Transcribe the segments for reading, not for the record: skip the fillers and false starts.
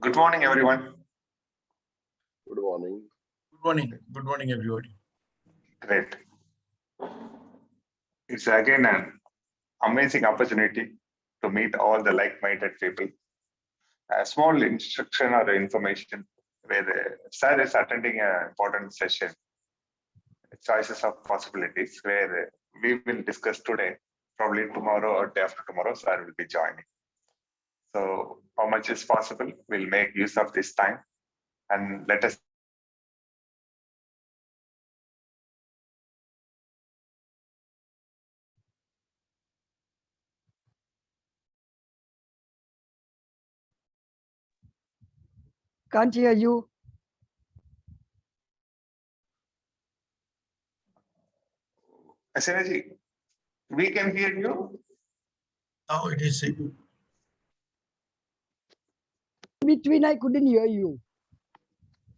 Good morning, everyone. Good morning. Good morning. Good morning, everybody. Great. It's again an amazing opportunity to meet all the like-minded people. A small instruction or information where the sir is attending an important session, choices of possibilities, where we will discuss today. Probably tomorrow or day after tomorrow, sir will be joining. So, how much is possible? We'll make use of this time and let us. Can't hear you. Synergy, we can hear you. Now it is Between I couldn't hear you.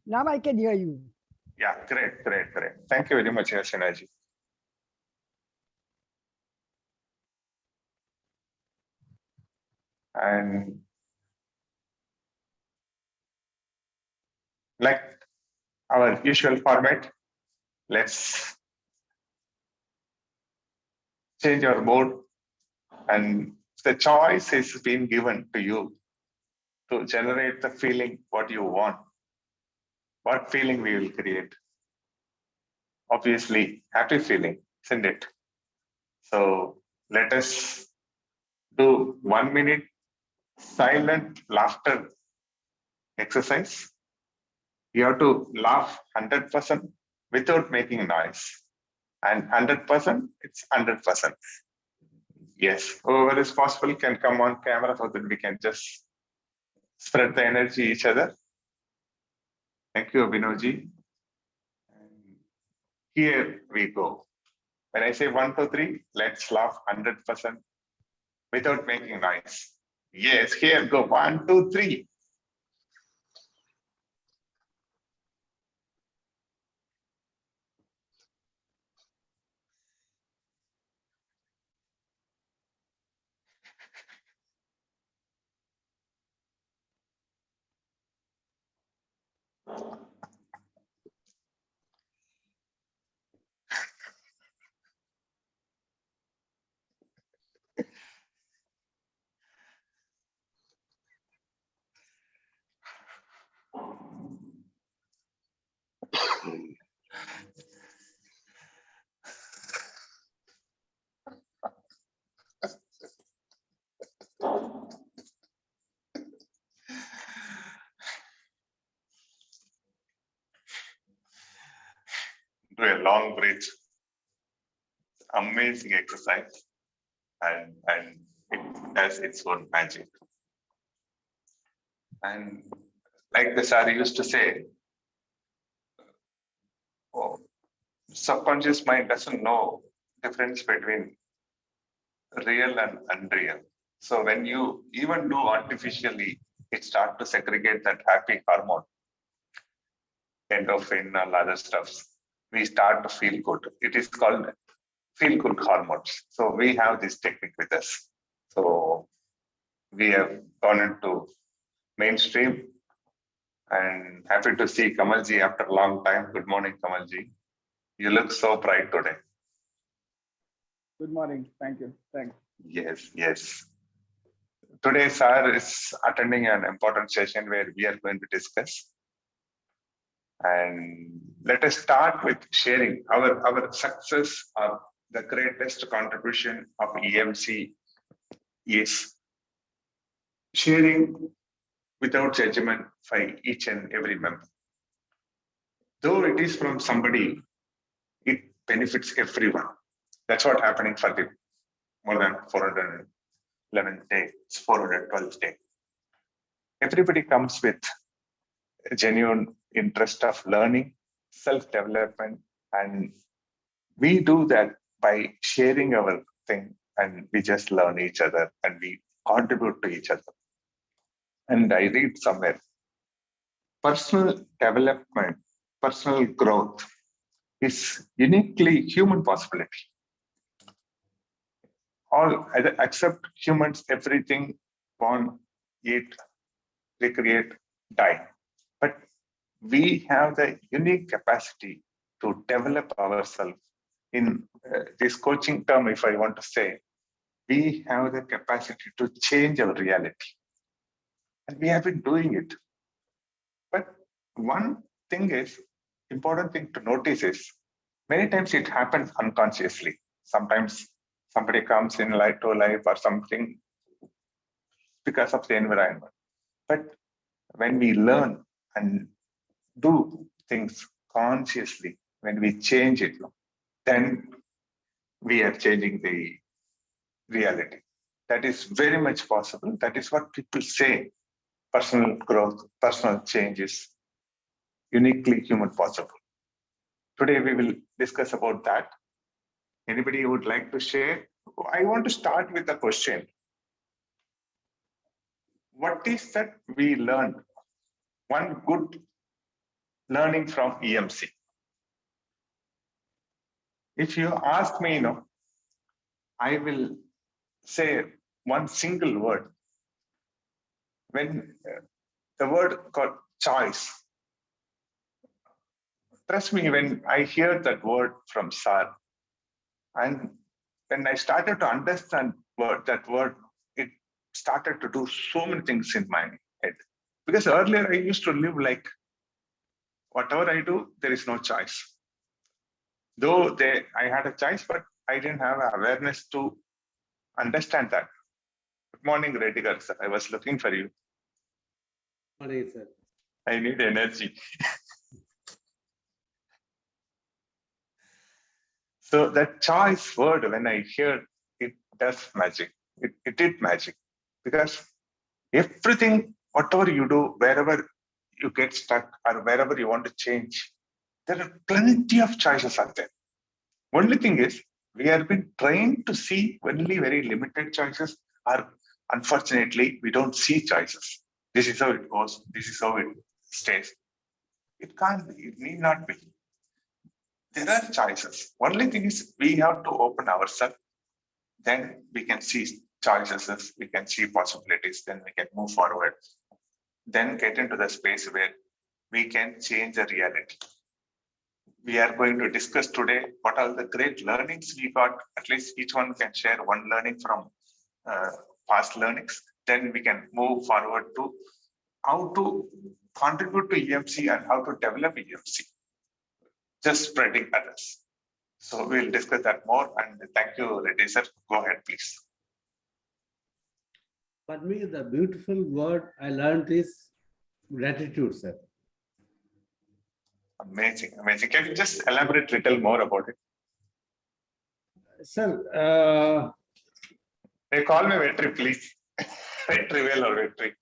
Now I can hear you. Yeah, great. Thank you very much, Synergy. And like our usual format, let's change our mode, and the choice is being given to you to generate the feeling what you want. What feeling we will create? Obviously, happy feeling, isn't it? So let us do 1 minute silent laughter exercise. You have to laugh 100% without making noise. And 100%, it's 100%. Yes, whoever is possible can come on camera so that we can just spread the energy each other. Thank you, Abhinavji. Here we go. When I say 1, 2, 3, let's laugh 100% without making noise. Yes, here go 1, 2, 3. Do a long breath. Amazing exercise, and it has its own magic. And like the sir used to say, oh, subconscious mind doesn't know difference between real and unreal. So when you even do artificially, it starts to segregate that happy hormone, endorphin and other stuffs. We start to feel good. It is called feel good hormones. So we have this technique with us. So we have gone into mainstream, and happy to see Kamalji after a long time. Good morning, Kamalji. You look so bright today. Good morning. Thank you. Thanks. Yes. Today, sir is attending an important session where we are going to discuss. And let us start with sharing our success or the greatest contribution of EMC is sharing without judgment by each and every member. Though it is from somebody, it benefits everyone. That's what happening for the more than 411th day, it's 412th day. Everybody comes with a genuine interest of learning, self-development, and we do that by sharing our thing, and we just learn each other and we contribute to each other. And I read somewhere, personal development, personal growth is uniquely human possibility. All except humans, everything born, eat, recreate, die. But we have the unique capacity to develop ourselves. In this coaching term, if I want to say, we have the capacity to change our reality. And we have been doing it. But one thing is, important thing to notice is, many times it happens unconsciously. Sometimes somebody comes in life to life or something because of the environment. But when we learn and do things consciously, when we change it, then we are changing the reality. That is very much possible. That is what people say. Personal growth, personal change is uniquely human possible. Today we will discuss about that. Anybody who would like to share? I want to start with a question. What is that we learned? One good learning from EMC. If you ask me, I will say one single word. When the word called choice, trust me, when I hear that word from Sir, and when I started to understand that word, it started to do so many things in my head. Because earlier I used to live like, whatever I do, there is no choice. Though I had a choice, but I didn't have awareness to understand that. Good morning, Redigar sir. I was looking for you. Morning, sir. I need energy. So that choice word, when I hear it, does magic. It did magic. Because everything, whatever you do, wherever you get stuck or wherever you want to change, there are plenty of choices out there. Only thing is, we have been trained to see only very limited choices, or unfortunately, we don't see choices. This is how it goes. This is how it stays. It can't be. It need not be. There are choices. Only thing is, we have to open ourselves. Then we can see choices. We can see possibilities. Then we can move forward. Then get into the space where we can change the reality. We are going to discuss today what are the great learnings we got. At least each one can share one learning from past learnings. Then we can move forward to how to contribute to EMC and how to develop EMC. Just spreading others. So we'll discuss that more. And thank you, Reddy sir. Go ahead, please. For me, the beautiful word I learned is gratitude, sir. Amazing, amazing. Can you just elaborate a little more about it? Sir, They call me Vetri, please. Vetri well or Vetri.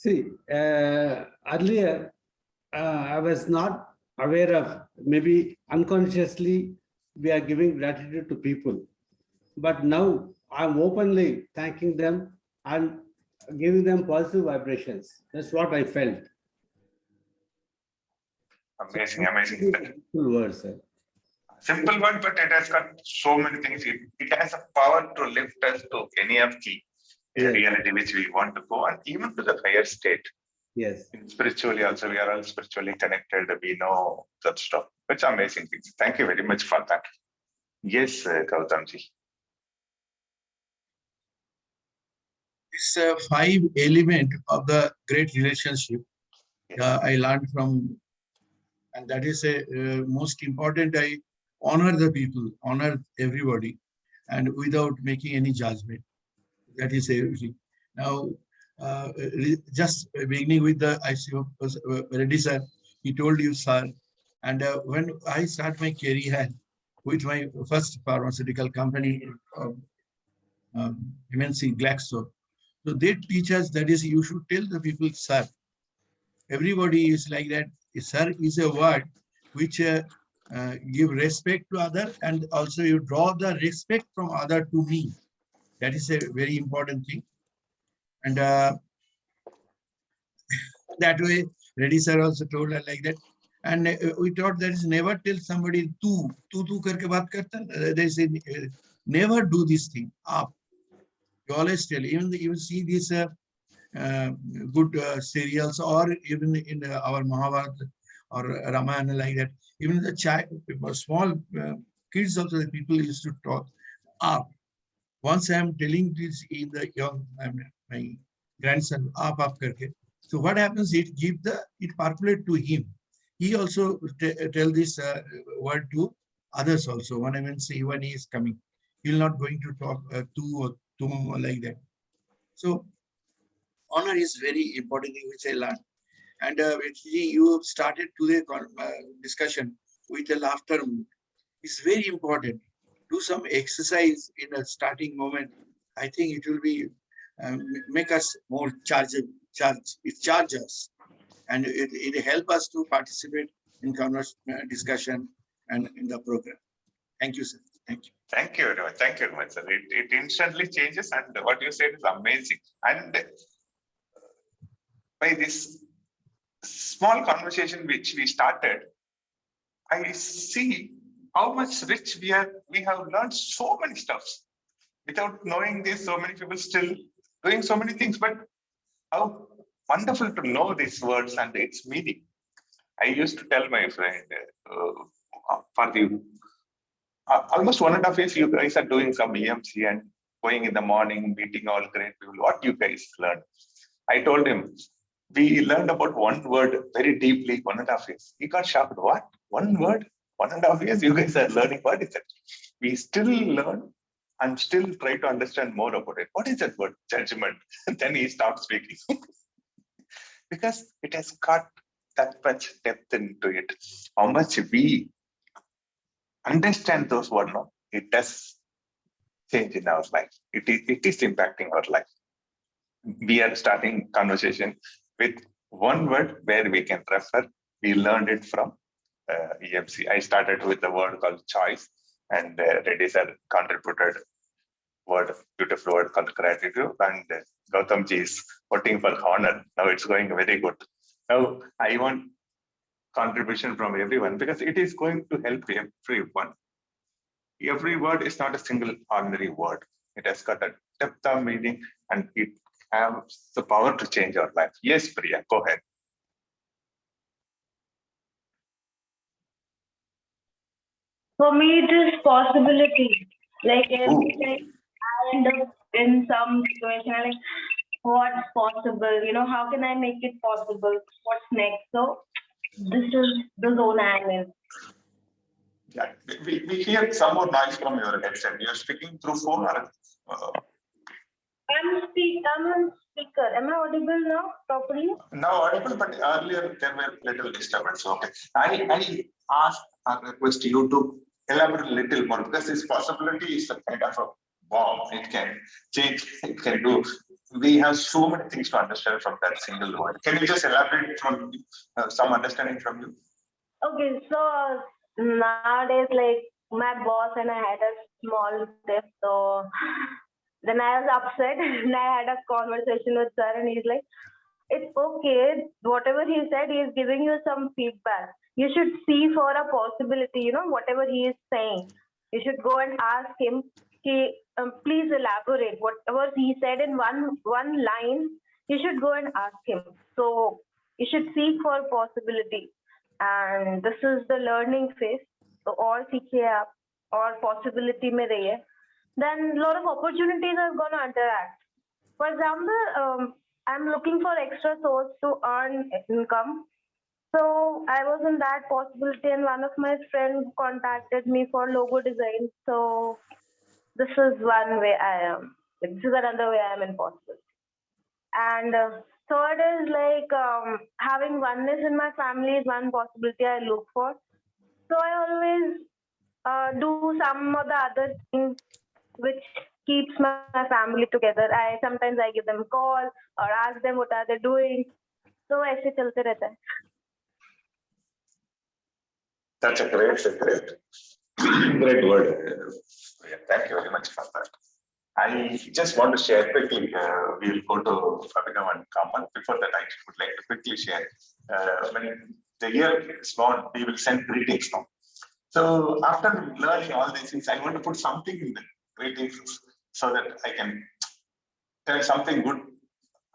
see, earlier I was not aware of, maybe unconsciously we are giving gratitude to people. But now I'm openly thanking them and giving them positive vibrations. That's what I felt. Amazing, amazing. Simple word, sir. Simple one, but it has got so many things. It has a power to lift us to any of the reality which we want to go, and even to the higher state. Yes. Spiritually also, we are all spiritually connected. We know that stuff. It's amazing things. Thank you very much for that. Yes, Gautamji. This 5 element of the great relationship I learned from, and that is most important. I honor the people, honor everybody, and without making any judgment. That is everything. Now, just beginning with the Reddy sir, he told you, sir, and when I start my career with my first pharmaceutical company, MNC Glaxo, so they teach us that is you should tell the people, sir. Everybody is like that. Sir is a word which give respect to other, and also you draw the respect from other to me. That is a very important thing. And that way, Reddy sir also told her like that. And we taught that is never tell somebody tu karke baat karta. They say never do this thing. Aap. You always tell, even you see these uh, good serials, or even in our Mahabharata or Ramayana like that. Even the child, small kids also, the people used to talk up. Once I am telling this in the young, my grandson, up karke. So what happens? It populate to him. He also tell this word to others also. When he is coming, he will not going to talk to or tum like that. So honor is very important thing which I learned. And you started today discussion with a laughter mood. It's very important. Do some exercise in a starting moment. I think it will be make us more it charge us, and it help us to participate in discussion and in the program. Thank you, sir. Thank you. Thank you very much. Thank you very much, sir. It instantly changes, and what you said is amazing. And by this small conversation which we started, I see how much rich we are. We have learned so many stuffs. Without knowing this, so many people still doing so many things. But how wonderful to know these words and its meaning. I used to tell my friend for the almost 1.5 years, you guys are doing some EMC and going in the morning, meeting all great people. What you guys learned? I told him, we learned about one word very deeply, 1.5 years. He got shocked. What? One word? 1.5 years? You guys are learning. What is it? We still learn and still try to understand more about it. What is that word? Judgment. And then he stopped speaking. Because it has got that much depth into it. How much we understand those words, no? It does change in our life. It is impacting our life. We are starting conversation with one word where we can refer. We learned it from EMC. I started with a word called choice, and Reddy sir contributed beautiful word called gratitude, and Gautam ji is voting for honor. Now it's going very good. Now I want contribution from everyone because it is going to help everyone. Every word is not a single ordinary word. It has got a depth of meaning, and it has the power to change our life. Yes, Priya, go ahead. For me, it is possibility. Like every time I end up in some situation, I'm like, what's possible? How can I make it possible? What's next? So this is the zone I'm in. Yeah, we hear some more noise from your headset. You're speaking through phone or I'm on speaker. Am I audible now properly? now audible, but earlier there were little disturbance. Okay. I asked or request you to elaborate a little more because this possibility is a kind of a bomb. It can change, it can do. We have so many things to understand from that single word. Can you just elaborate from some understanding from you? Okay, so nowadays, like my boss and I had a small tiff, so then I was upset and I had a conversation with sir, and he's like, it's okay, whatever he said, he is giving you some feedback. You should see for a possibility, whatever he is saying. You should go and ask him, please elaborate. Whatever he said in one line, you should go and ask him. So you should seek for possibility. And this is the learning phase. So और सीखिए आप और possibility में रहिए. Then a lot of opportunities are going to interact. For example, I'm looking for extra source to earn income. So I was in that possibility, and one of my friends contacted me for logo design. So this is one way I am. This is another way I'm in possibility. And third is like having oneness in my family is one possibility I look for. So I always do some of the other things which keeps my family together. Sometimes I give them a call or ask them what are they doing. So ऐसे चलते रहता है. That's a great word. Yeah, thank you very much for that. I just want to share quickly. We'll go to Abhinav and Kamal. Before that, I would like to quickly share. When the year is gone, we will send greetings now. So after learning all these things, I want to put something in the greetings so that I can tell something good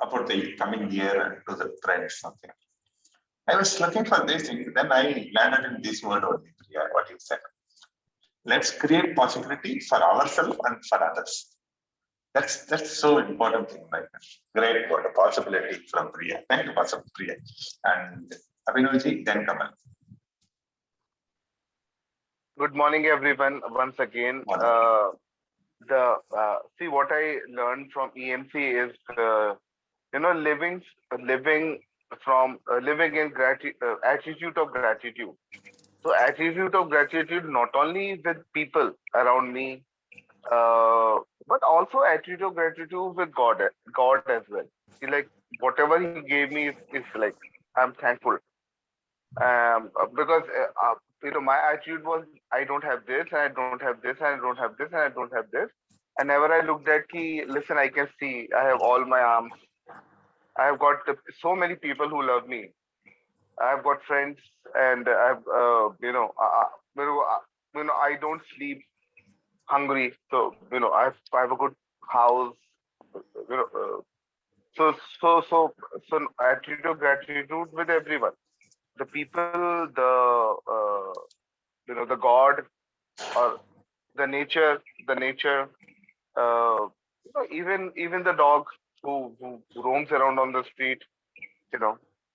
about the coming year and to the friends, something. I was looking for this thing, then I landed in this word only, Priya, what you said. Let's create possibility for ourselves and for others. That's so important thing, right? Great word, a possibility from Priya. Thank you, Priya. And Abhinavji, then Kamal. Good morning, everyone. Once again, see what I learned from EMC is living in attitude of gratitude. So attitude of gratitude not only with people around me, but also attitude of gratitude with God as well. See, like whatever He gave me is like I'm thankful. Because my attitude was I don't have this, and I don't have this, and I don't have this, and I don't have this. And whenever I looked at listen, I can see I have all my arms. I have got so many people who love me. I've got friends, and I've I don't sleep hungry. So I have a good house. You know, so attitude of gratitude with everyone, the people, the God, or the nature, even the dog who roams around on the street.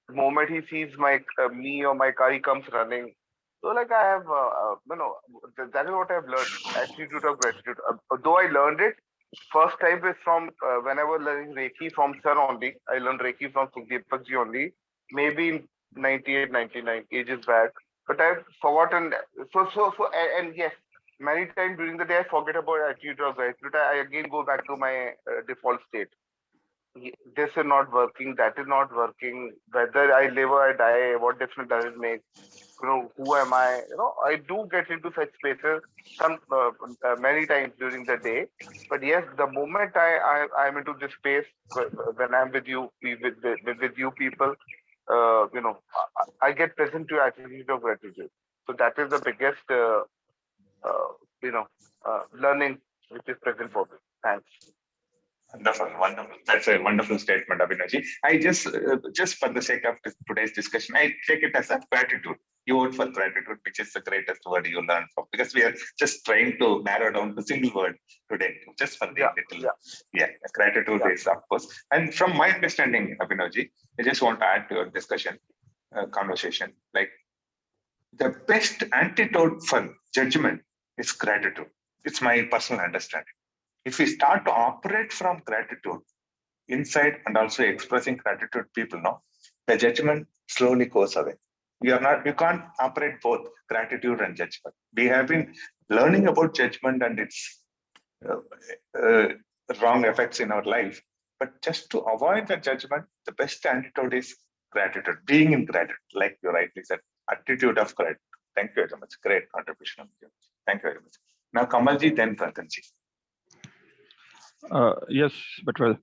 The moment he sees me or my car, he comes running. So like I have, that is what I've learned. Attitude of gratitude. Though I learned it first time is from when I was learning Reiki from Sir only. I learned Reiki from Sukhdeepak ji only. Maybe in 98, 99 ages back. But I've forgotten. And yes, many times during the day I forget about attitude of gratitude. I again go back to my default state. This is not working, that is not working, whether I live or I die, what difference does it make? Who am I? I do get into such spaces many times during the day. But yes, the moment I'm into this space, when I'm with you, with you people, I get present to attitude of gratitude. So that is the biggest, learning which is present for me. Thanks. Wonderful. That's a wonderful statement, Abhinavji. I just for the sake of today's discussion, I take it as a gratitude. You vote for gratitude, which is the greatest word you learn from, because we are just trying to narrow down the single word today, just for the gratitude is of course. And from my understanding, Abhinavji, I just want to add to your discussion, conversation, like the best antidote for judgment is gratitude. It's my personal understanding. If we start to operate from gratitude inside and also expressing gratitude, people know the judgment slowly goes away. You can't operate both gratitude and judgment. We have been learning about judgment and its wrong effects in our life. But just to avoid the judgment, the best antidote is gratitude, being in gratitude, like you rightly said, attitude of gratitude. Thank you very much. Great contribution. Thank you very much. Now, Kamalji, then Prathanji. Yes, but well,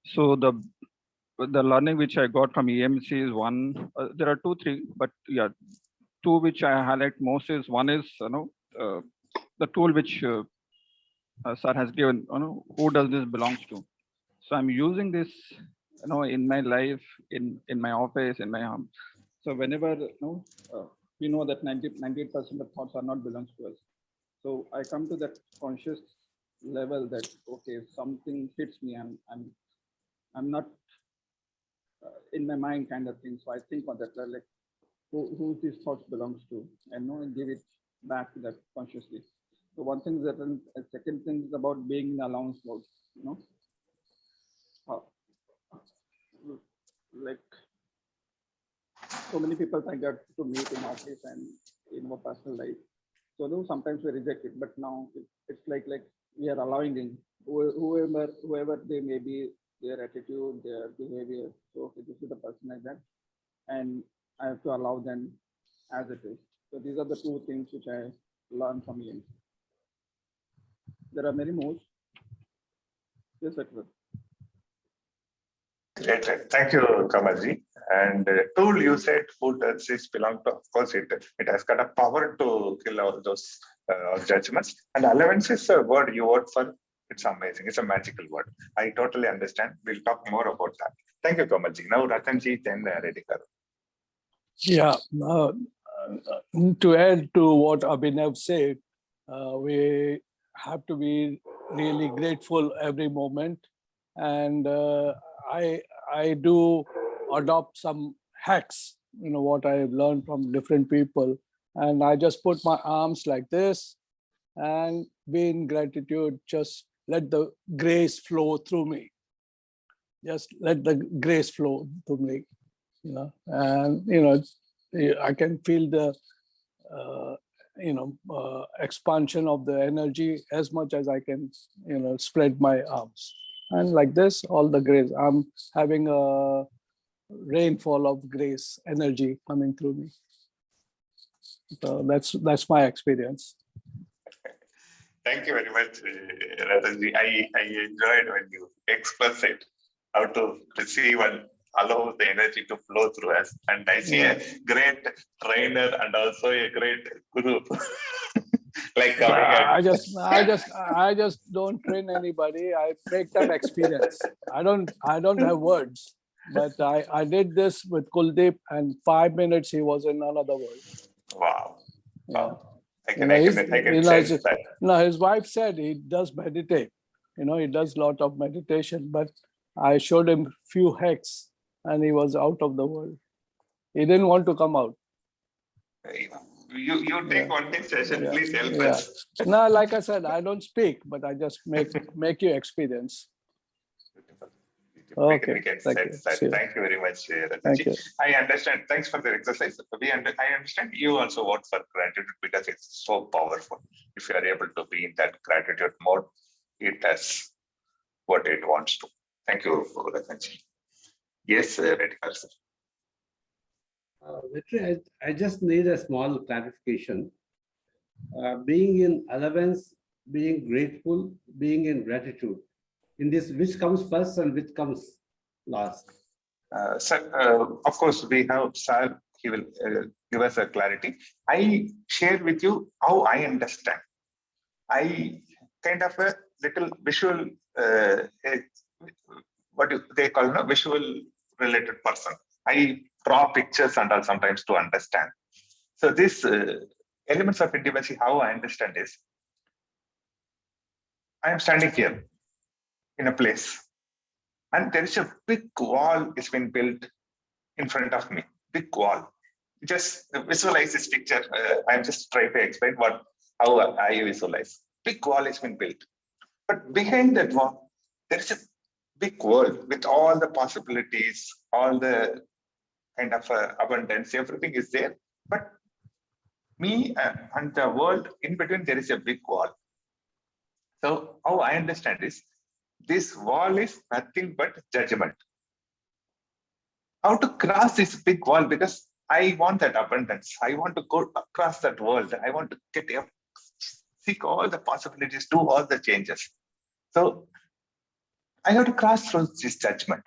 so the learning which I got from EMC is one. There are 2, 3, but yeah, 2 which I highlight most is one is the tool which Sir has given. Who does this belongs to? So I'm using this, in my life, in my office, in my home. So whenever we know that 98% of thoughts are not belongs to us. So I come to that conscious level that okay, if something hits me, I'm not in my mind kind of thing. So I think on that, like who these thoughts belongs to, and give it back to that consciously. So one thing is that, and second thing is about being in allowance mode. Like so many people I get to meet in office and in our personal life. So sometimes we reject it, but now it's like we are allowing in whoever they may be, their attitude, their behavior. So okay, this is the person like that, and I have to allow them as it is. So these are the 2 things which I learned from him. There are many more. Yes, Edward. Great. Thank you, Kamalji. And tool you said, who does this belong to? Of course, it has got a power to kill all those judgments. And allowance is a word you vote for. It's amazing. It's a magical word. I totally understand. We'll talk more about that. Thank you, Kamalji. Now, Ratanji, then Redikar. Yeah, to add to what Abhinav said, we have to be really grateful every moment, and I do adopt some hacks. What I have learned from different people, and I just put my arms like this, and be in gratitude. Just let the grace flow through me. Just let the grace flow through me. And I can feel the expansion of the energy as much as I can spread my arms, and like this all the grace, I'm having a rainfall of grace energy coming through me. So that's my experience. Thank you very much, Ratanji. I enjoyed when you express it, how to receive and allow the energy to flow through us. And I see a great trainer and also a great guru. Like I just don't train anybody. I make them experience. I don't have words, but I did this with Kuldeep, and 5 minutes he was in another world. Wow. Yeah. Wow. I can sense that. No, his wife said he does meditate. He does a lot of meditation, but I showed him few hacks and he was out of the world. He didn't want to come out. You take one big session, please help Yeah. us. No, like I said, I don't speak, but I just make you experience. Okay. We can Thank sense you. that. Thank you very much, Thank Ratanji. you. I understand. Thanks for the exercise. I understand you also want for gratitude because it's so powerful. If you are able to be in that gratitude mode, it does what it wants to. Thank you, Ratanji. Yes, Redikar sir. Vetri, I just need a small clarification. Being in allowance, being grateful, being in gratitude. In this, which comes first and which comes last? Sir, of course, we have Sir. He will give us a clarity. I share with you how I understand. I kind of a little visual, what they call a visual related person. I draw pictures and all sometimes to understand. So this elements of intimacy, how I understand is, I am standing here in a place, and there is a big wall is been built in front of me. Big wall. Just visualize this picture. I'm just trying to explain how I visualize. Big wall has been built, but behind that wall, there is a big world with all the possibilities, all the kind of abundance. Everything is there, but me and the world in between, there is a big wall. So how I understand is, this wall is nothing but judgment. How to cross this big wall? Because I want that abundance. I want to go across that world. I want to seek all the possibilities, do all the changes. So I have to cross through this judgment.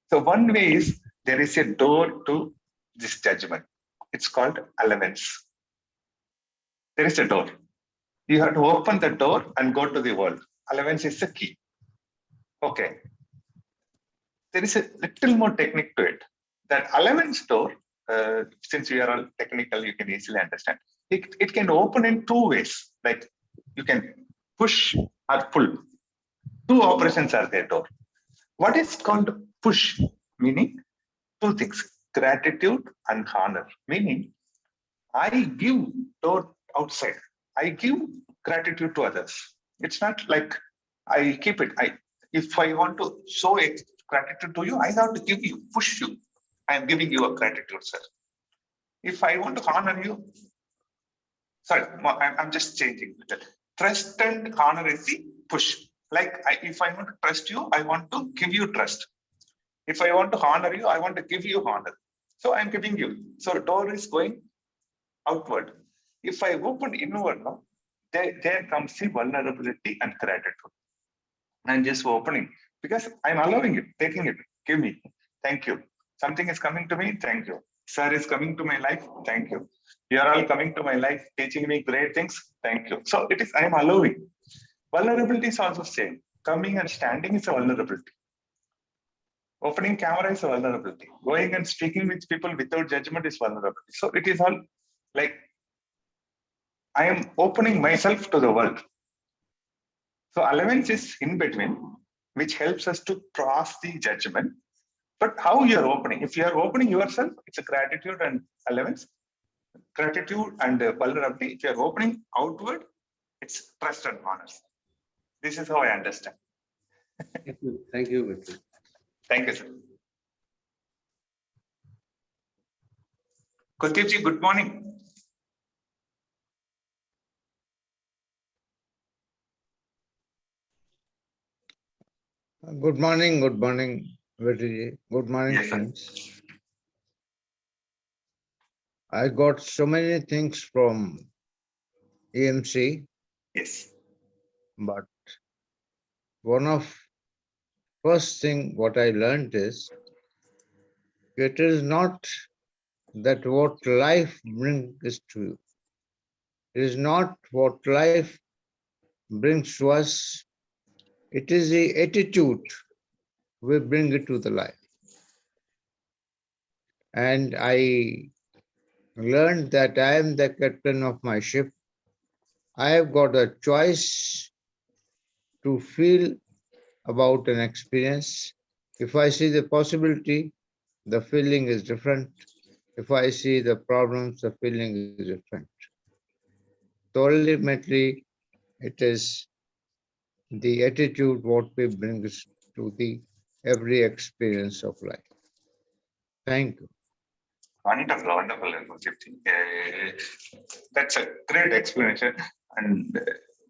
So one way is, there is a door to this judgment. It's called allowance. There is a door. You have to open the door and go to the world. Allowance is the key. Okay. There is a little more technique to it. That allowance door, since we are all technical, you can easily understand. It can open in two ways. Like you can push or pull. Two operations are there door. What is called push? Meaning two things: gratitude and honor. Meaning I give door outside. I give gratitude to others. It's not like I keep it. If I want to show gratitude to you, I have to give you, push you. I am giving you a gratitude, sir. If I want to honor you, sorry, I'm just changing. Trust and honor is the push. Like if I want to trust you, I want to give you trust. If I want to honor you, I want to give you honor. So I'm giving you. So door is going outward. If I open inward now, there comes the vulnerability and gratitude. I'm just opening because I'm allowing it, taking it. Give me. Thank you. Something is coming to me. Thank you. Sir is coming to my life. Thank you. You are all coming to my life, teaching me great things. Thank you. So it is, I'm allowing. Vulnerability is also same. Coming and standing is a vulnerability. Opening camera is a vulnerability. Going and speaking with people without judgment is vulnerability. So it is all like I am opening myself to the world. So allowance is in between, which helps us to cross the judgment. But how you are opening? If you are opening yourself, it's a gratitude and allowance. Gratitude and vulnerability. If you are opening outward, it's trust and honor. This is how I understand. Thank you. Thank you, Victor. Thank you, sir. Kuldeep, good morning. Good morning, Vijay. Good morning, Yes, sir. friends. I got so many things from EMC, Yes. but one of first thing what I learned is it is not that what life brings to you. It is not what life brings to us. It is the attitude we bring it to the life. And I learned that I am the captain of my ship. I have got a choice to feel about an experience. If I see the possibility, the feeling is different. If I see the problems, the feeling is different. So ultimately, it is the attitude what we bring to the every experience of life. Thank you. Wonderful, wonderful. That's a great explanation. And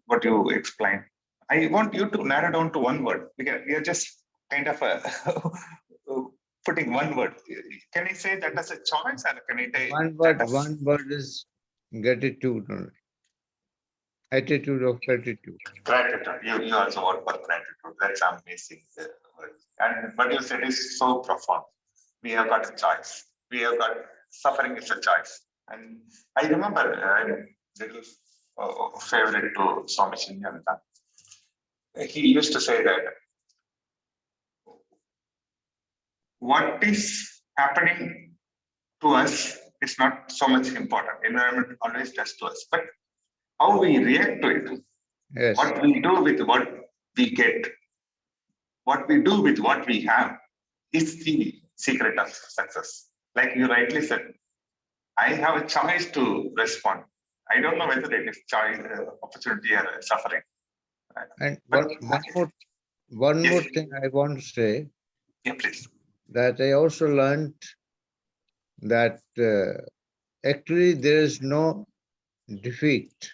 what you explained. I want you to narrow down to one word. We are just kind of putting one word. Can I say that as a choice, or can I say One word is gratitude only. Attitude of gratitude. Gratitude. You also work for gratitude. That's amazing. And what you said is so profound. We have got a choice. We have got suffering is a choice. And I remember a little favorite to Swami Shinyananda. He used to say that what is happening to us is not so much important. Environment always does to us, but how we react to it, Yes. what we do with what we get, what we do with what we have is the secret of success. Like you rightly said, I have a choice to respond. I don't know whether it is choice, opportunity, or suffering. And But one yes. more thing I want to say, Yeah, please. that I also learned that actually there is no defeat.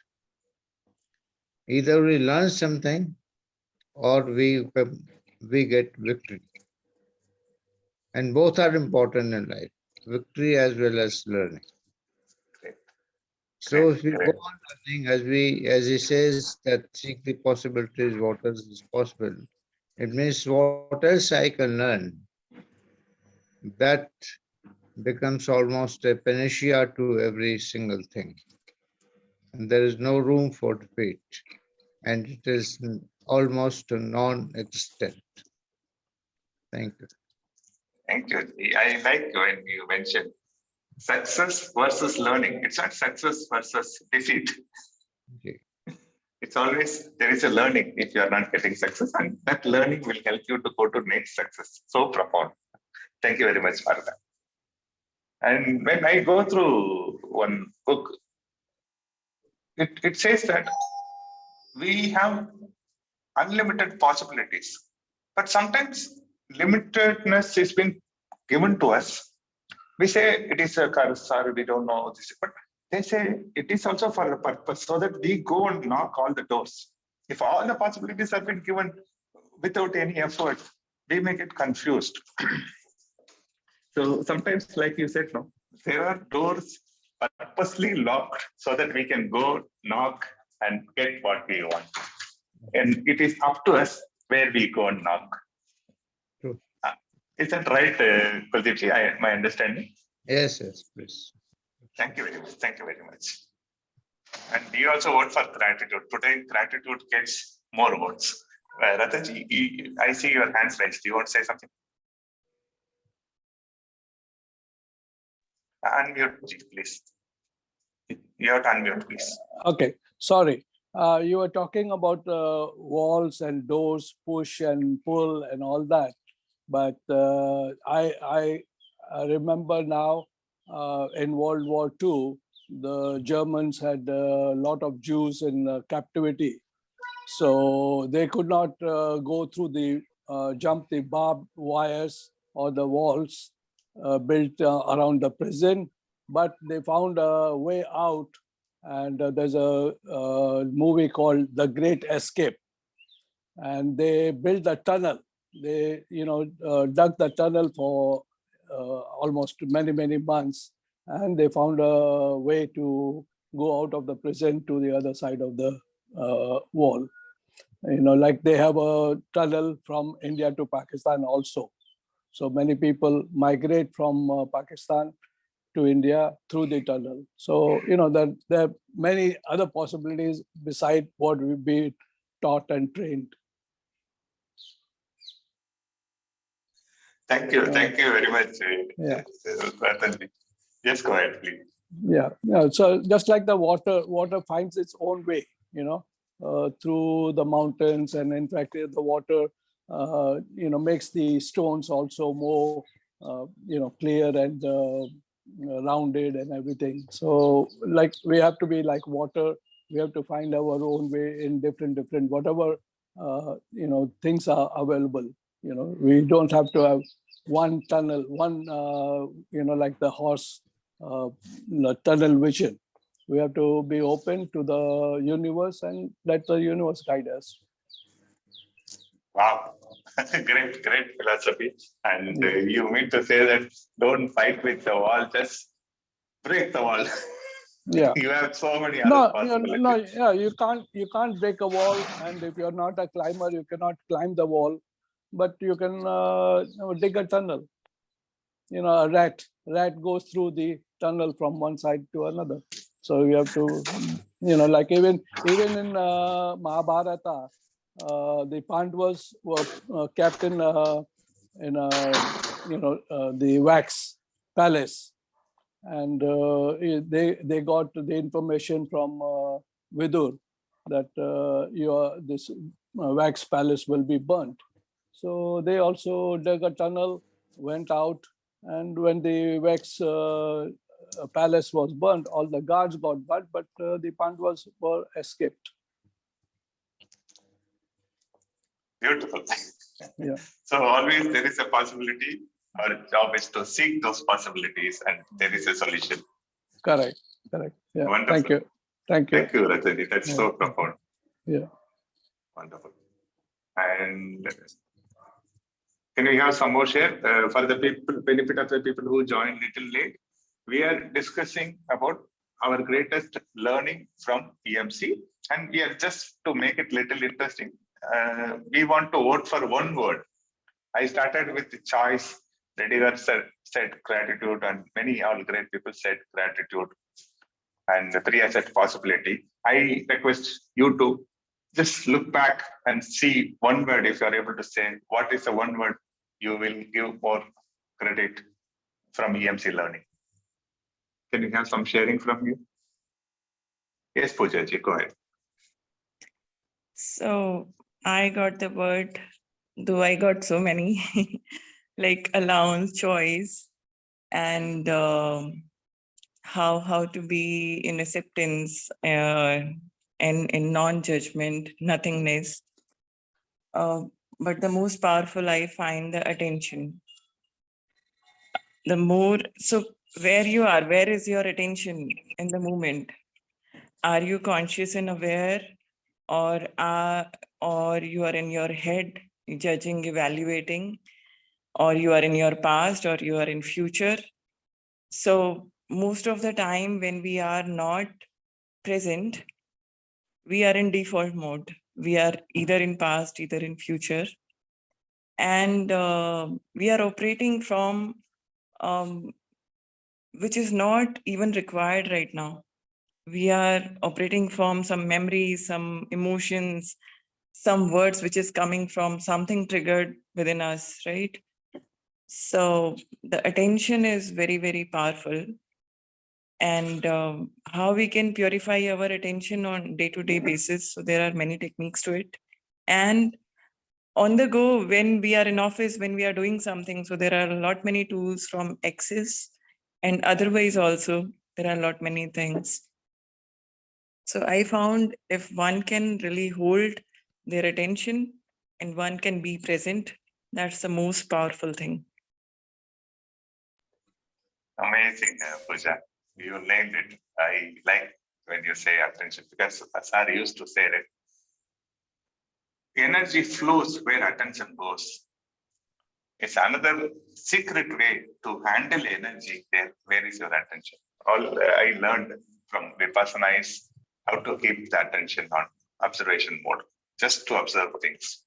Either we learn something or we get victory. And both are important in life, victory as well as learning. Great. So Great, if we great. go on learning, as he says, that seek the possibilities, what else is possible, it means what else I can learn, that becomes almost a panacea to every single thing. And there is no room for defeat. And it is almost non-existent. Thank you. Thank you. I like when you mentioned success versus learning. It's not success versus defeat. Okay. It's always there is a learning if you are not getting success, and that learning will help you to go to next success. So profound. Thank you very much for that. And when I go through one book, it says that we have unlimited possibilities, but sometimes limitedness is being given to us. We say it is a curse, or we don't know this, but they say it is also for a purpose, so that we go and knock all the doors. If all the possibilities have been given without any effort, we may get confused. So sometimes, like you said, no, there are doors purposely locked so that we can go knock and get what we want. And it is up to us where we go and knock. True. Is that right, Kuldeep? My understanding? Yes, please. Thank you very much. Thank you very much. And you also work for gratitude. Today, gratitude gets more words. Ratanji, I see your hands raised. Do you want to say something? Unmute, please. You have to unmute, please. Okay, sorry. You were talking about walls and doors, push and pull and all that. But I remember now in World War II, the Germans had a lot of Jews in captivity. So they could not go through the, jump the barbed wires or the walls built around the prison, but they found a way out. And there's a movie called The Great Escape. And they built a tunnel. They, dug the tunnel for almost many months. And they found a way to go out of the prison to the other side of the wall. Like they have a tunnel from India to Pakistan also. So many people migrate from Pakistan to India through the tunnel. So, that there are many other possibilities beside what we've been taught and trained. Thank you very much. Yeah. Ratanji. Yes, go ahead, please. Yeah. So just like the water finds its own way, through the mountains, and in fact, the water, makes the stones also more, clear and rounded and everything. So, like we have to be like water. We have to find our own way in different whatever things are available. We don't have to have one tunnel, one like the horse tunnel vision. We have to be open to the universe and let the universe guide us. Wow, great philosophy. And you mean to say that don't fight with the wall, just break the wall. Yeah. You have so many other possibilities. You can't break a wall, and if you're not a climber, you cannot climb the wall, but you can dig a tunnel. A rat goes through the tunnel from one side to another. So you have to, like even in Mahabharata, the Pandavas were kept in the wax palace, and they got the information from Vidur that this wax palace will be burnt. So they also dug a tunnel, went out, and when the wax palace was burnt, all the guards got burnt, but the Pandavas were escaped. Beautiful. Yeah. So always there is a possibility. Our job is to seek those possibilities, and there is a solution. Correct. Yeah. Wonderful. Thank you, Thank you, Ratanji. That's so profound. Yeah. Wonderful. And can we have some more share for the benefit of the people who joined little late? We are discussing about our greatest learning from EMC, and we are just to make it little interesting. We want to vote for one word. I started with the choice. Rediger said gratitude, and many all great people said gratitude, and Priya said possibility. I request you to just look back and see one word. If you are able to say what is the one word you will give more credit from EMC learning. Can you have some sharing from you? Yes, Poojaji, go ahead. So I got the word, though I got so many, like allowance, choice, and how to be in acceptance and in non-judgment, nothingness. But the most powerful, I find the attention. The more, so where you are, where is your attention in the moment? Are you conscious and aware, or you are in your head judging, evaluating, or you are in your past, or you are in future? So most of the time when we are not present, we are in default mode. We are either in past, either in future. And we are operating from which is not even required right now. We are operating from some memories, some emotions, some words which is coming from something triggered within us, right? So the attention is very, very powerful. And how we can purify our attention on day-to-day basis. So there are many techniques to it. And on the go, when we are in office, when we are doing something, so there are a lot many tools from Axis and otherwise also, there are a lot many things. So I found if one can really hold their attention and one can be present, that's the most powerful thing. Amazing, Pooja. You named it. I like when you say attention because Sir used to say that energy flows where attention goes. It's another secret way to handle energy. There, where is your attention? All I learned from Vipassana is how to keep the attention on observation mode, just to observe things.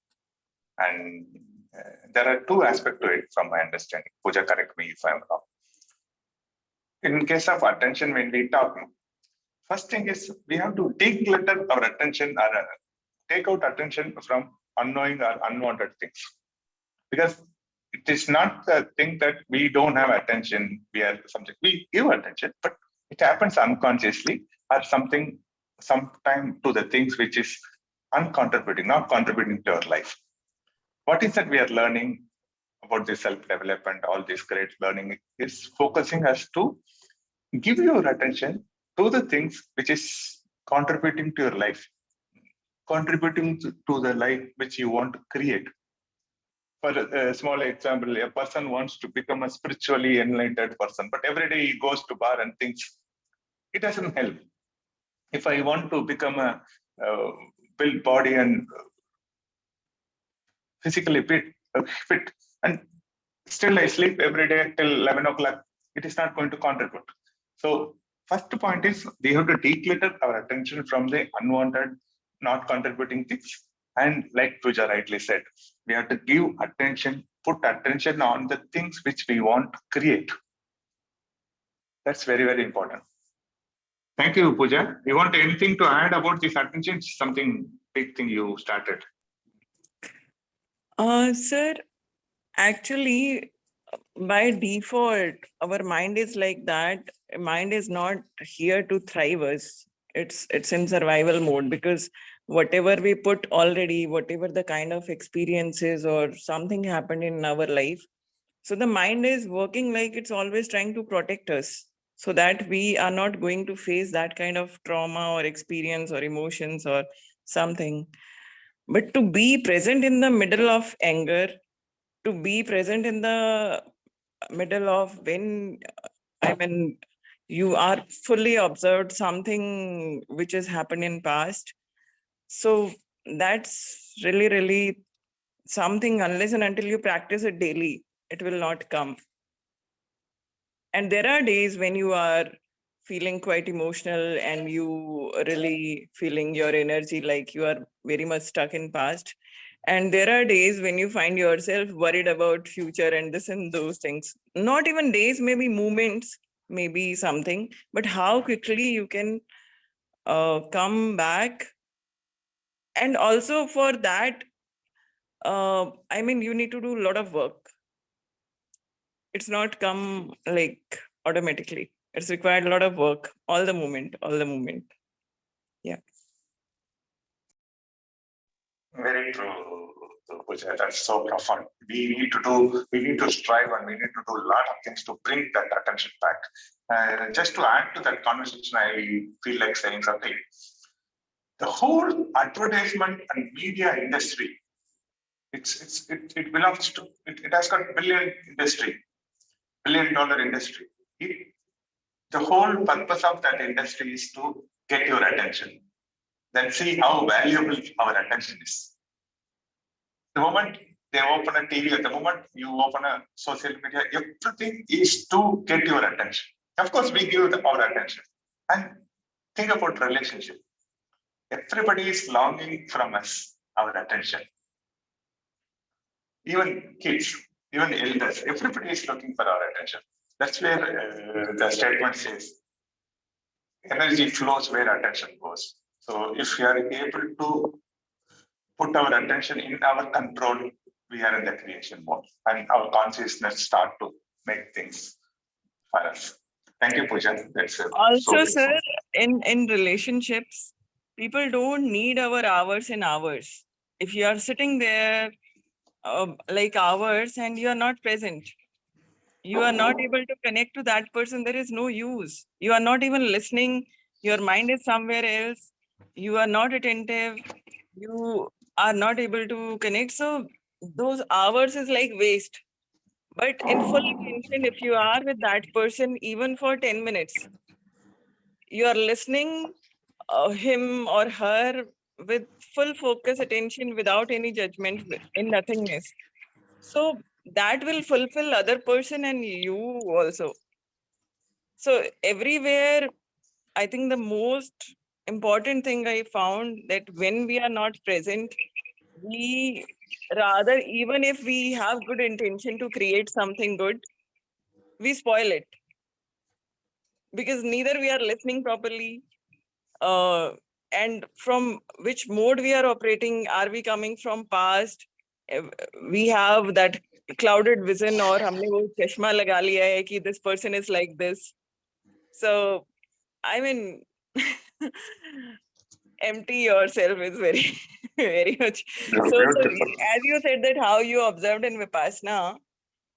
And there are two aspects to it from my understanding. Pooja, correct me if I'm wrong. In case of attention, when we talk, first thing is we have to declutter our attention or take out attention from unknowing or unwanted things. Because it is not the thing that we don't have attention, we are something, we give attention, but it happens unconsciously or something, sometime to the things which is uncontributing, not contributing to our life. What is that we are learning about the self-development, all this great learning is focusing us to give your attention to the things which is contributing to your life, contributing to the life which you want to create. For a small example, a person wants to become a spiritually enlightened person, but every day he goes to bar and thinks, it doesn't help. If I want to become a build body and physically fit, and still I sleep every day till 11 o'clock, it is not going to contribute. So first point is we have to declutter our attention from the unwanted, not contributing things. And like Pooja rightly said, we have to give attention, put attention on the things which we want to create. That's very, very important. Thank you, Pooja. You want anything to add about this attention? Something big thing you started. Sir, actually, by default, our mind is like that. Mind is not here to thrive us. It's in survival mode because whatever we put already, whatever the kind of experiences or something happened in our life, so the mind is working like it's always trying to protect us so that we are not going to face that kind of trauma or experience or emotions or something. But to be present in the middle of anger, to be present in the middle of when, I mean, you are fully observed something which has happened in past. So that's really, really something, unless and until you practice it daily, it will not come. And there are days when you are feeling quite emotional and you really feeling your energy like you are very much stuck in past. And there are days when you find yourself worried about future and this and those things. Not even days, maybe moments, maybe something, but how quickly you can come back. And also for that, I mean, you need to do a lot of work. It's not come like automatically. It's required a lot of work, all the moment. Yeah. Very true, Pooja. That's so profound. We need to strive and we need to do a lot of things to bring that attention back. Just to add to that conversation, I feel like saying something. The whole advertisement and media industry, it belongs to, it has got $1 billion industry. The whole purpose of that industry is to get your attention. Then see how valuable our attention is. The moment they open a TV, at the moment you open a social media, everything is to get your attention. Of course, we give our attention. And think about relationship. Everybody is longing from us, our attention. Even kids, even elders, everybody is looking for our attention. That's where the statement says, energy flows where attention goes. So if you are able to put our attention in our control, we are in the creation mode, and our consciousness start to make things for us. Thank you, Pooja. That's so Also, beautiful. sir, in relationships, people don't need our hours and hours. If you are sitting there like hours and you are not present, you are not able to connect to that person, there is no use. You are not even listening. Your mind is somewhere else. You are not attentive. You are not able to connect. So those hours is like waste. But in full attention, if you are with that person, even for 10 minutes, you are listening him or her with full focus attention without any judgment in nothingness. So that will fulfill other person and you also. So everywhere, I think the most important thing I found that when we are not present, we rather, even if we have good intention to create something good, we spoil it because neither we are listening properly, and from which mode we are operating. Are we coming from past? We have that clouded vision, or हमने वो चश्मा लगा लिया है कि this person is like this. So I mean, empty yourself is very very much. So Beautiful. as you said that how you observed in Vipassana,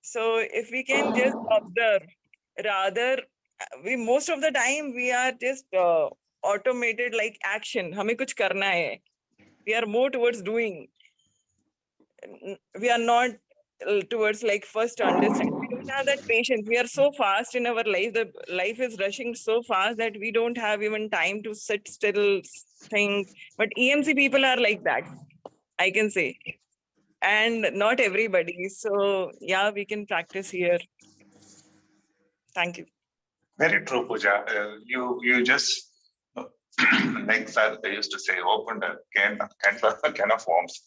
so if we can just observe, rather we most of the time we are just automated like action. हमें कुछ करना है. We are more towards doing. We are not towards like first understand. We don't have that patience. We are so fast in our life. The life is rushing so fast that we don't have even time to sit still, think. But EMC people are like that, I can say. And not everybody. So yeah, we can practice here. Thank you. Very true, Pooja. You just like sir, they used to say, opened a can of worms.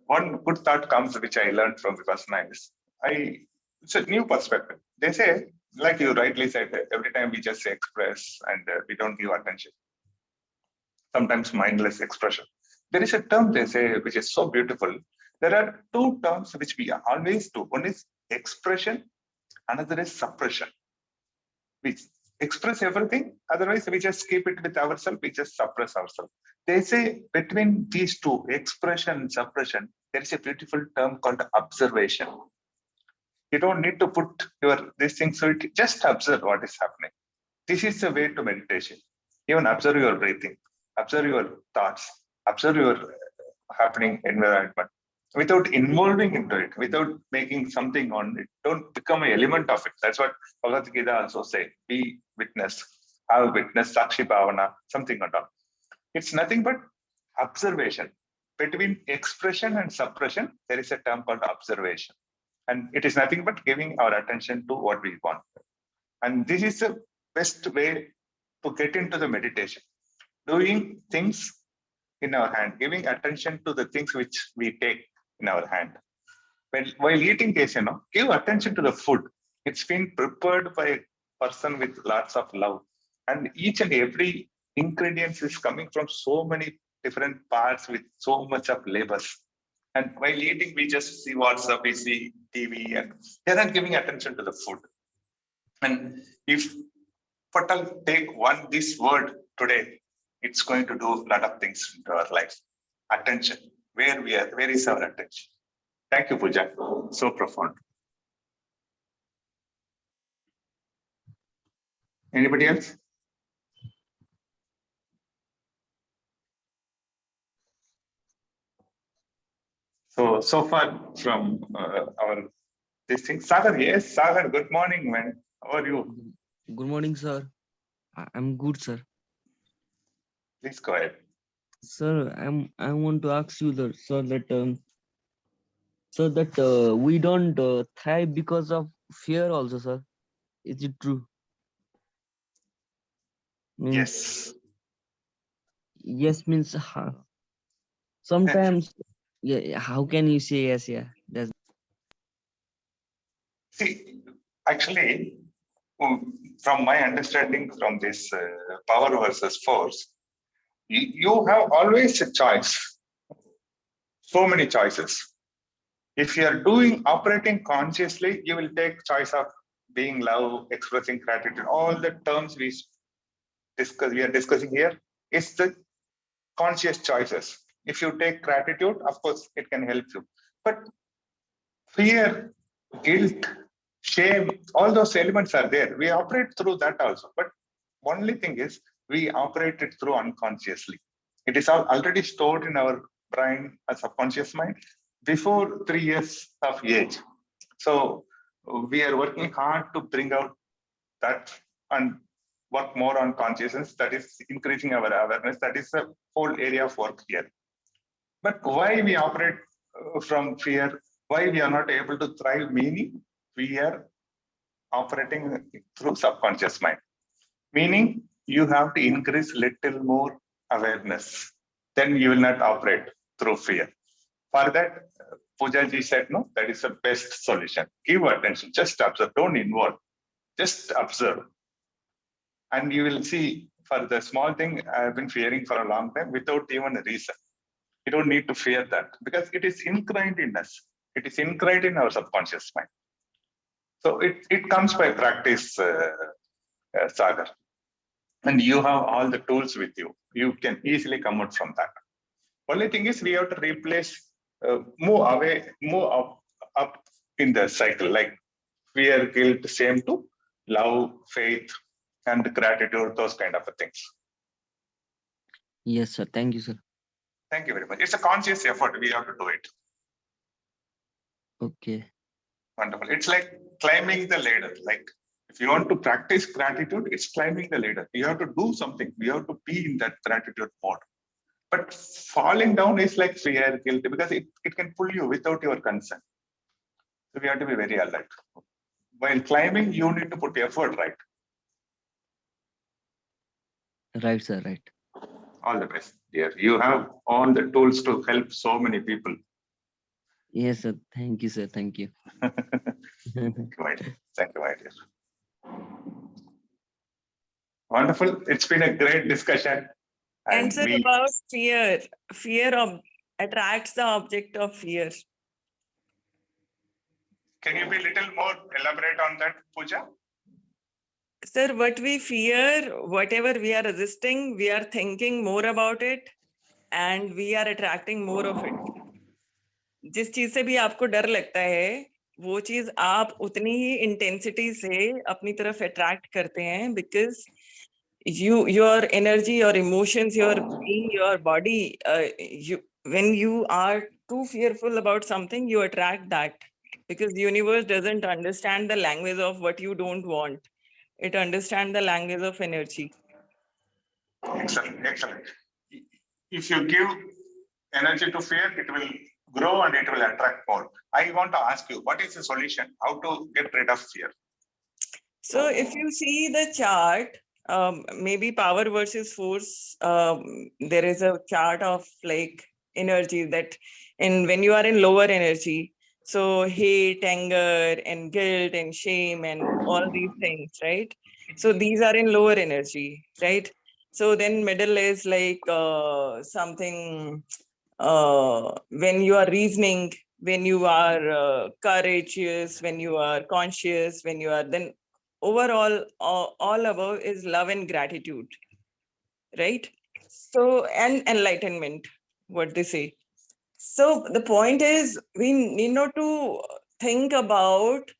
One good thought comes, which I learned from Vipassana is, it's a new perspective. They say, like you rightly said, every time we just express and we don't give attention. Sometimes mindless expression. There is a term they say which is so beautiful. There are two terms which we always do. One is expression, another is suppression. We express everything, otherwise we just keep it with ourselves, we just suppress ourselves. They say between these two, expression and suppression, there is a beautiful term called observation. You don't need to put these things, so just observe what is happening. This is the way to meditation. Even observe your breathing, observe your thoughts, observe your happening environment without involving into it, without making something on it. Don't become an element of it. That's what Bhagavad Gita also say. Be witness, have a witness, Sakshi Bhavana, something like that. It's nothing but observation. Between expression and suppression, there is a term called observation. And it is nothing but giving our attention to what we want. And this is the best way to get into the meditation. Doing things in our hand, giving attention to the things which we take in our hand. While eating, give attention to the food. It's been prepared by a person with lots of love. And each and every ingredient is coming from so many different parts with so much of labors. And while eating, we just see WhatsApp, we see TV, and they're not giving attention to the food. And if Patal take this word today, it's going to do a lot of things into our lives. Attention, where is our attention? Thank you, Pooja. So profound. Anybody else? So far from our this thing. Sagar, yes, Sagar, good morning, man. How are you? Good morning, sir. I'm good, sir. Please go ahead. Sir, I want to ask you that, sir, that we don't thrive because of fear also, sir. Is it true? Yes. Yes means sometimes. Yeah. How can you say yes? Yeah. That's. See, actually, from my understanding from this power versus force, you have always a choice. so many choices. If you are operating consciously, you will take choice of being love, expressing gratitude, all the terms we are discussing here is the conscious choices. If you take gratitude, of course, it can help you. But fear, guilt, shame, all those elements are there. We operate through that also. But only thing is, we operate it through unconsciously. It is already stored in our brain, a subconscious mind, before 3 years of age. So we are working hard to bring out that and work more on consciousness. That is increasing our awareness. That is the whole area of work here. But why we operate from fear? Why we are not able to thrive? Meaning we are operating through subconscious mind. Meaning you have to increase little more awareness. Then you will not operate through fear. For that, Pooja ji said, no, that is the best solution. Give attention, just observe, don't involve, just observe. And you will see, for the small thing I've been fearing for a long time without even a reason. You don't need to fear that because it is ingrained in us. It is ingrained in our subconscious mind. So it comes by practice, Sagar. And you have all the tools with you. You can easily come out from that. Only thing is we have to replace, move away, move up in the cycle, like fear, guilt, same to love, faith, and gratitude, those kind of things. Yes, sir. Thank you, sir. Thank you very much. It's a conscious effort. We have to do it. Okay. Wonderful. It's like climbing the ladder. Like if you want to practice gratitude, it's climbing the ladder. You have to do something. You have to be in that gratitude mode. But falling down is like fear, guilt, because it can pull you without your consent. So we have to be very alert. While climbing, you need to put effort, right? Right, sir. Right. All the best, dear. You have all the tools to help so many people. Yes, sir. Thank you, sir. Thank you. Thank you, my dear. Thank you, my dear. Wonderful. It's been a great discussion. And sir, about fear, attracts the object of fear. Can you be a little more elaborate on that, Pooja? Sir, what we fear, whatever we are resisting, we are thinking more about it and we are attracting more of it. जिस चीज से भी आपको डर लगता है, वो चीज आप उतनी ही इंटेंसिटी से अपनी तरफ अट्रैक्ट करते हैं, because your energy, your emotions, your being, your body, when you are too fearful about something, you attract that, because the universe doesn't understand the language of what you don't want. It understands the language of energy. Excellent, excellent. If you give energy to fear, it will grow and it will attract more. I want to ask you, what is the solution? How to get rid of fear? So if you see the chart, maybe power versus force, there is a chart of like energy that, and when you are in lower energy, so hate, anger, and guilt, and shame, and all these things, right? So these are in lower energy, right? So then middle is like something when you are reasoning, when you are courageous, when you are conscious, when you are then overall, all above is love and gratitude, right? So, and enlightenment, what they say. So the point is, we need not to think about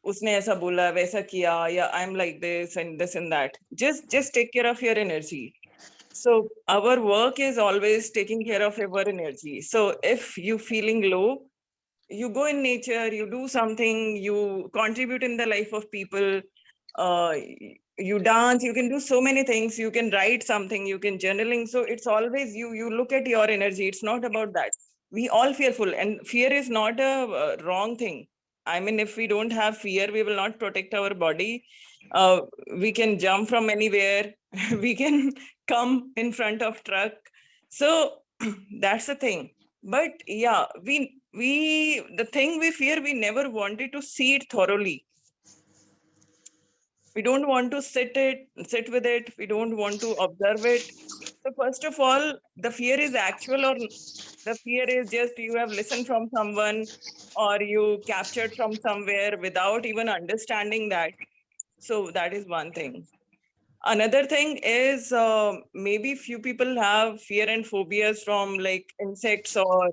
उसने ऐसा बोला, वैसा किया, या I'm like this and this and that. Just take care of your energy. So our work is always taking care of your energy. So if you feeling low, you go in nature, you do something, you contribute in the life of people, you dance, you can do so many things, you can write something, you can journaling. So it's always you look at your energy. It's not about that. We all fearful, and fear is not a wrong thing. I mean, if we don't have fear, we will not protect our body. We can jump from anywhere. We can come in front of truck. So that's the thing. But yeah, the thing we fear, we never wanted to see it thoroughly. We don't want to sit with it. We don't want to observe it. So first of all, the fear is actual, or the fear is just you have listened from someone or you captured from somewhere without even understanding that. So that is one thing. Another thing is maybe few people have fear and phobias from like insects or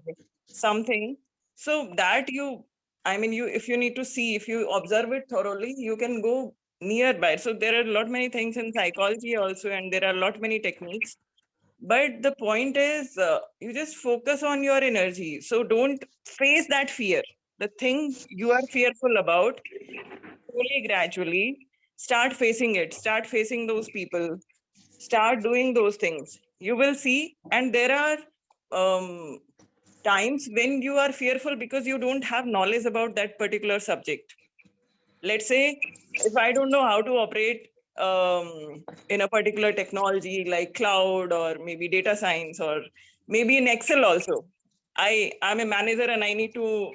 something. So that if you need to see, if you observe it thoroughly, you can go nearby. So there are a lot many things in psychology also, and there are a lot many techniques. But the point is, you just focus on your energy. So don't face that fear. The thing you are fearful about, slowly, gradually, start facing it. Start facing those people. Start doing those things. You will see. And there are times when you are fearful because you don't have knowledge about that particular subject. Let's say, if I don't know how to operate in a particular technology like cloud or maybe data science or maybe in Excel also. I'm a manager and I need to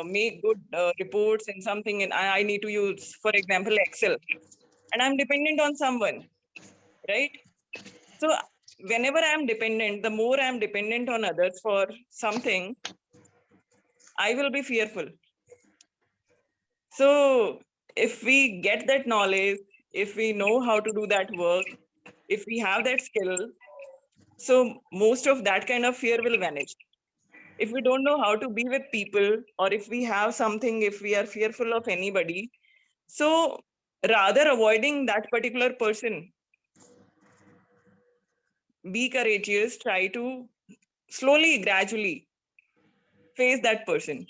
make good reports in something, and I need to use, for example, Excel, and I'm dependent on someone, right? So whenever I'm dependent, the more I'm dependent on others for something, I will be fearful. So if we get that knowledge, if we know how to do that work, if we have that skill, so most of that kind of fear will vanish. If we don't know how to be with people, or if we have something, if we are fearful of anybody, so rather avoiding that particular person, be courageous, try to slowly, gradually face that person.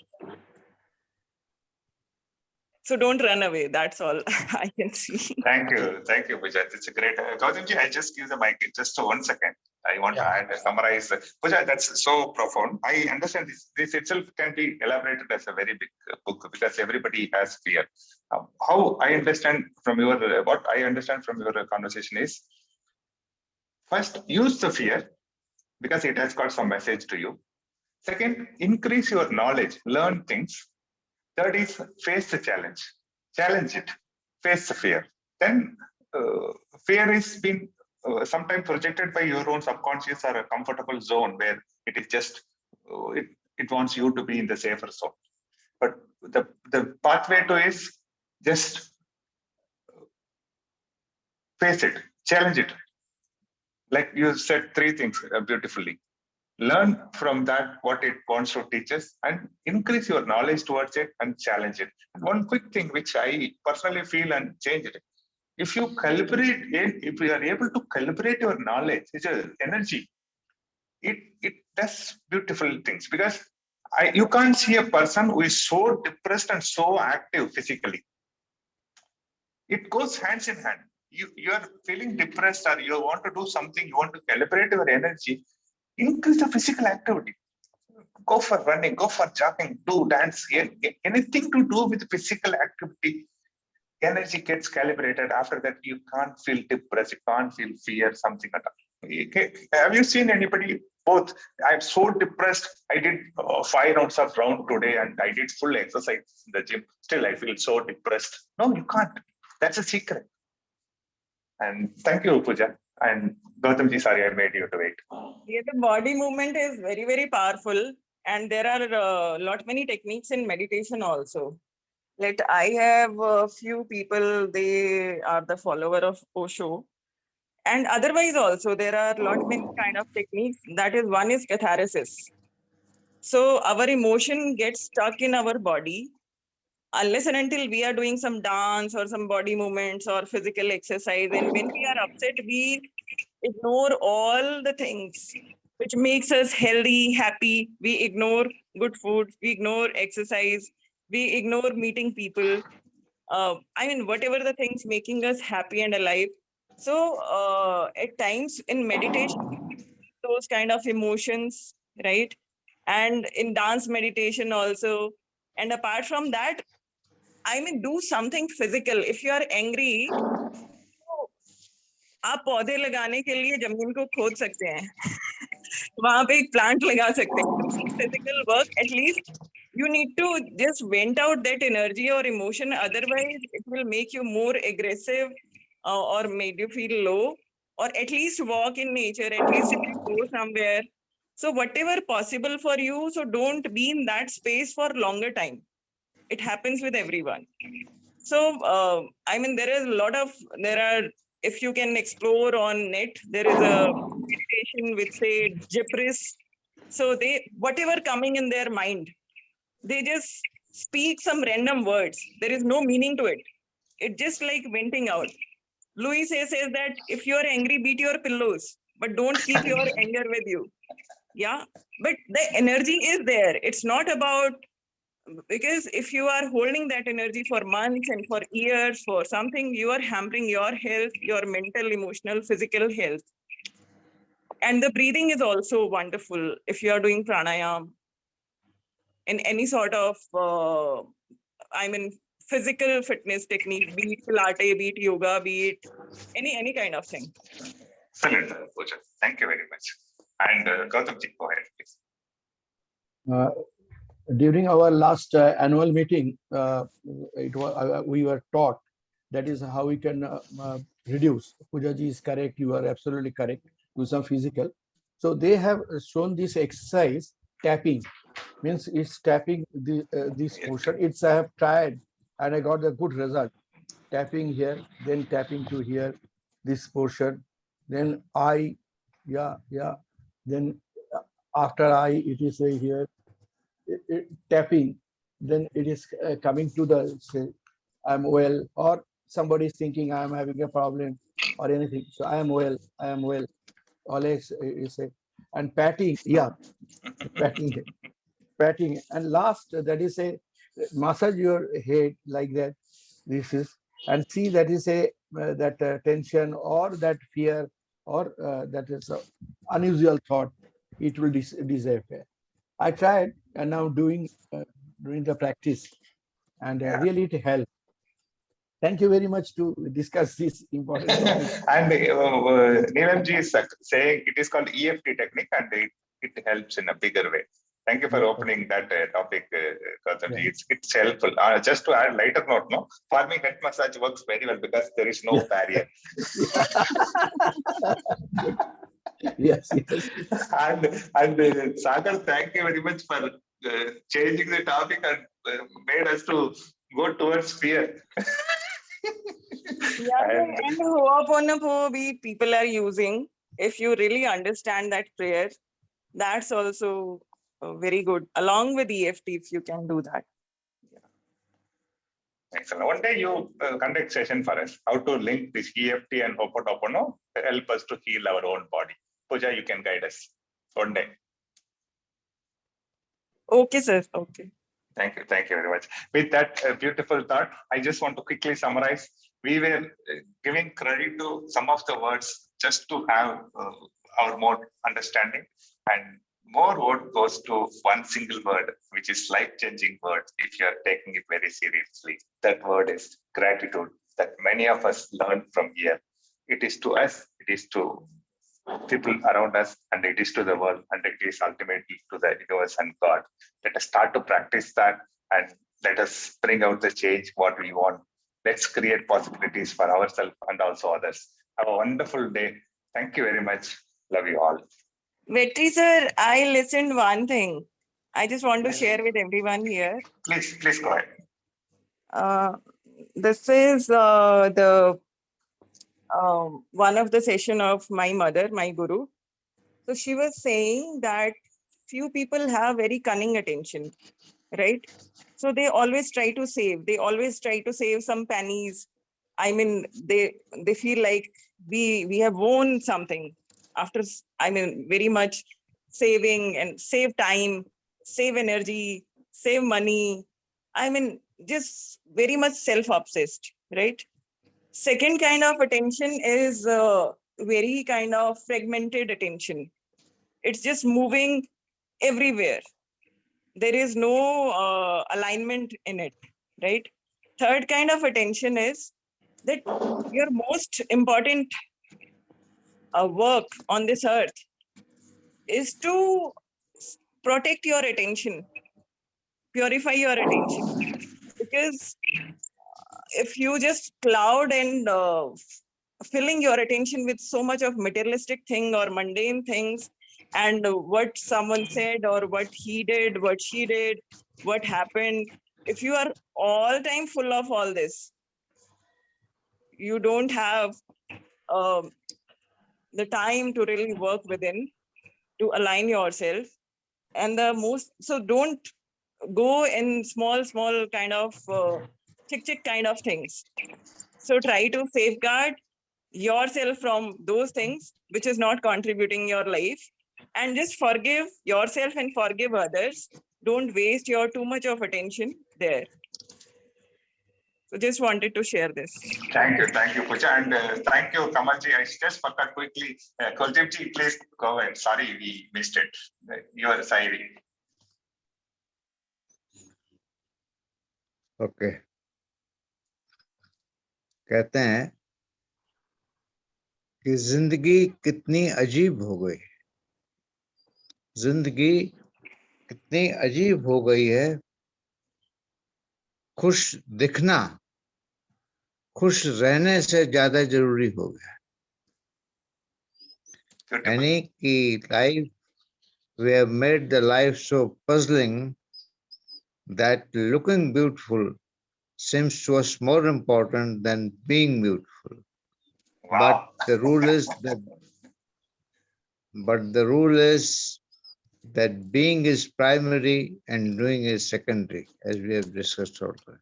So don't run away. That's all I can see. Thank you, Pooja. It's a great. Gautamji, I just give the mic just 1 second. I want to add, summarize. Pooja, that's so profound. I understand this itself can be elaborated as a very big book because everybody has fear. How I understand from your, what I understand from your conversation is, first, use the fear because it has got some message to you. Second, increase your knowledge, learn things. Third is face the challenge it, face the fear. Then fear is being sometimes projected by your own subconscious or a comfortable zone where it is just, it wants you to be in the safer zone. But the pathway to is just face it, challenge it. Like you said, 3 things beautifully. Learn from that what it wants to teach us and increase your knowledge towards it and challenge it. And one quick thing which I personally feel and change it. If you calibrate it, if you are able to calibrate your knowledge, it's your energy, it does beautiful things because you can't see a person who is so depressed and so active physically. It goes hands in hand. You are feeling depressed or you want to do something, you want to calibrate your energy, increase the physical activity. Go for running, go for jogging, do dance, anything to do with physical activity. Energy gets calibrated. After that, you can't feel depressed, you can't feel fear, something like that. Have you seen anybody? Both. I'm so depressed. I did 5 rounds of round today and I did full exercise in the gym. Still, I feel so depressed. No, you can't. That's a secret. And thank you, Pooja. And Gautamji, sorry, I made you to wait. Yeah, the body movement is very, very powerful. And there are a lot many techniques in meditation also. Like I have a few people, they are the follower of Osho. And otherwise also, there are a lot many kind of techniques. That is, one is catharsis. So our emotion gets stuck in our body. Unless and until we are doing some dance or some body movements or physical exercise, and when we are upset, we ignore all the things which makes us healthy, happy. We ignore good food, we ignore exercise, we ignore meeting people. Whatever the things making us happy and alive. So at times in meditation, those kind of emotions, right? And in dance meditation also. And apart from that, do something physical. If you are angry, आप पौधे लगाने के लिए जमीन को खोद सकते हैं वहां पे एक प्लांट लगा सकते हैं physical work. At least you need to just vent out that energy or emotion, otherwise it will make you more aggressive or made you feel low. or at least walk in nature, at least if you go somewhere. So whatever possible for you, so don't be in that space for longer time. It happens with everyone. So, I mean, if you can explore on net, there is a meditation which say Gypris. So whatever coming in their mind, they just speak some random words. There is no meaning to it. It's just like venting out. Louis says that if you are angry, beat your pillows, but don't keep your anger with you. Yeah. But the energy is there. It's not about, because if you are holding that energy for months and for years for something, you are hampering your health, your mental, emotional, physical health. And the breathing is also wonderful if you are doing pranayam in any sort of, physical fitness technique, be it Pilates, be it yoga, be it any kind of thing. Excellent, Pooja. Thank you very much. And Gautamji, go ahead, please. During our last annual meeting, we were taught that is how we can reduce. Pujaji is correct. You are absolutely correct. Do some physical. So they have shown this exercise, tapping. Means it's tapping this portion. I have tried and I got a good result. Tapping here, then tapping to here, this portion, then then after it is here, tapping, then it is coming to the say, I'm well, or somebody is thinking I'm having a problem or anything. So I am well. Always you say, and patting, patting, and last that is a massage your head like that. This is, and see that is a that tension or that fear or that is unusual thought. It will disappear. I tried and now doing the practice, and really it helped. Thank you very much to discuss this important topic. And Neelamji is saying it is called EFT technique, and it helps in a bigger way. Thank you for opening that topic, Gautamji. It's helpful. Just to add lighter note, no, for me head massage works very well because there is no barrier. Yes. And Sagar, thank you very much for changing the topic and made us to go towards fear. And Ho'oponopono people are using. If you really understand that prayer, that's also very good. Along with EFT, if you can do that. Excellent. One day you conduct session for us, how to link this EFT and Ho'oponopono to help us to heal our own body. Pooja, you can guide us one day. Okay, sir. Okay. Thank you very much. With that beautiful thought, I just want to quickly summarize. We were giving credit to some of the words just to have our more understanding, and more word goes to one single word, which is life-changing word if you are taking it very seriously. That word is gratitude, that many of us learn from here. It is to us, it is to people around us, and it is to the world, and it is ultimately to the universe and God. Let us start to practice that, and let us bring out the change what we want. Let's create possibilities for ourselves and also others. Have a wonderful day. Thank you very much. Love you all. Vetri sir, I listened one thing. I just want to share with everyone here. Please go ahead. This is one of the session of my mother, my guru. So she was saying that few people have very cunning attention, right? So they always try to save. They always try to save some pennies. I mean, they feel like we have won something after, very much saving, and save time, save energy, save money. Just very much self-obsessed, right? Second kind of attention is very kind of fragmented attention. It's just moving everywhere. There is no alignment in it, right? Third kind of attention is that your most important work on this earth is to protect your attention, purify your attention. Because if you just cloud and filling your attention with so much of materialistic thing or mundane things, and what someone said or what he did, what she did, what happened. If you are all time full of all this, you don't have the time to really work within, to align yourself. And the most, so don't go in small kind of chick kind of things. So try to safeguard yourself from those things which is not contributing your life, and just forgive yourself and forgive others. Don't waste your too much of attention there. So just wanted to share this. Thank you, Pooja, and thank you, Kamalji. I just forgot quickly. Kuljipji, please go ahead. Sorry, we missed it. You are sorry. Okay कहते हैं कि जिंदगी कितनी अजीब हो गई, जिंदगी कितनी अजीब हो गई है, खुश दिखना खुश रहने से ज्यादा जरूरी हो गया। यानी कि life, we have made the life so puzzling that looking beautiful seems to us more important than being beautiful. Wow. But the rule is that being is primary and doing is secondary, as we have discussed already.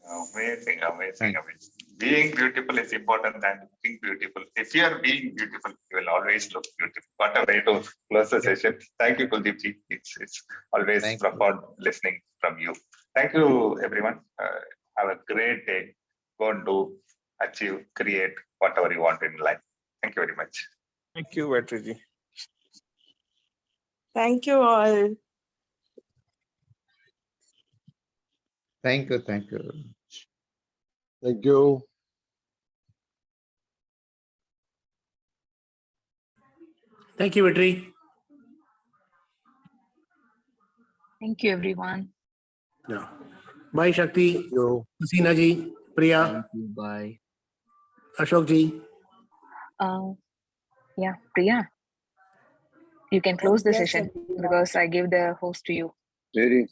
Amazing. Being beautiful is important than looking beautiful. If you are being beautiful, you will always look beautiful. What a way to close the session. Thank you, Kuljipji. It's always profound listening from you. Thank you, everyone. Have a great day. Go and do, achieve, create whatever you want in life. Thank you very much. Thank you, Vetriji. Thank you all. Thank you. Thank you. Thank you, Vetri. Thank you, everyone. Yeah. Bye, Shakti. Thank you. Hasina ji, Priya, Thank you. Bye. Ashok ji. Yeah, Priya, you can close the Yes, session everyone. because I gave the host to you. Very